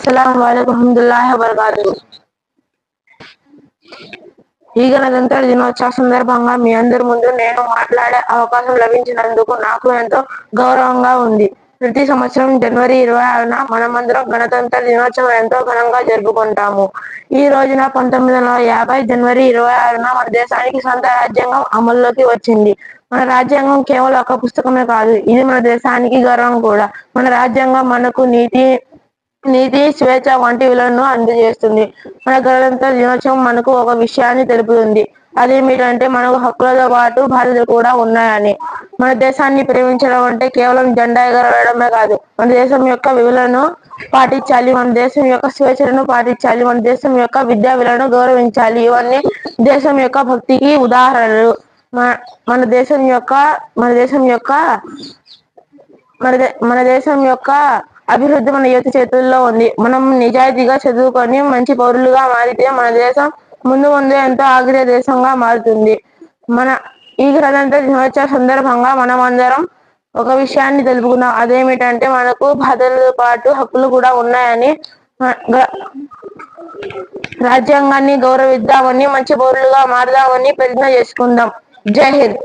అస్సలాము అలైకుం వరహ్మతుల్లాహి వబరకాతుహు. ఈ గణతంత్ర దినోత్సవ సందర్భంగా మీ అందరి ముందు నేను మాట్లాడే అవకాశం లభించినందుకు నాకు ఎంతో గౌరవంగా ఉంది. ప్రతి సంవత్సరం జనవరి 26న మనమందరం గణతంత్ర దినోత్సవం ఎంతో ఘనంగా జరుపుకుంటాము. ఈ రోజున 1950 జనవరి 26న మన దేశానికి సొంత రాజ్యాంగం అమల్లోకి వచ్చింది. మన రాజ్యాంగం కేవలం ఒక పుస్తకమే కాదు, ఇది మన దేశానికి గర్వం కూడా. మన రాజ్యాంగం మనకు నీతి, స్వేచ్ఛ వంటి విలువలను అందజేస్తుంది. మన గణతంత్ర దినోత్సవం మనకు ఒక విషయాన్ని తెలుపుతుంది. అదేమిటంటే మనకు హక్కులతో పాటు బాధ్యతలు కూడా ఉన్నాయని. మన దేశాన్ని ప్రేమించడం అంటే కేవలం జెండా ఎగరవేయడమే కాదు, మన దేశం యొక్క విలువలను పాటించాలి, మన దేశం యొక్క స్వేచ్ఛలను పాటించాలి, మన దేశం యొక్క విద్యా విలువలను గౌరవించాలి. ఇవన్నీ దేశం యొక్క భక్తికి ఉదాహరణలు. మన దేశం యొక్క అభివృద్ధి మన యువత చేతుల్లో ఉంది. మనం నిజాయితీగా చదువుకొని మంచి పౌరులుగా మారితే మన దేశం ముందు ఎంతో ఆగ్రహ దేశంగా మారుతుంది. ఈ గణతంత్ర దినోత్సవ సందర్భంగా మనం అందరం ఒక విషయాన్ని తెలుపుకున్నాం. అదేమిటంటే మనకు బాధ్యతలతో పాటు హక్కులు కూడా ఉన్నాయని. రాజ్యాంగాన్ని గౌరవిద్దామని, మంచి పౌరులుగా మారదామని ప్రతిజ్ఞ చేసుకుందాం. జై హింద్.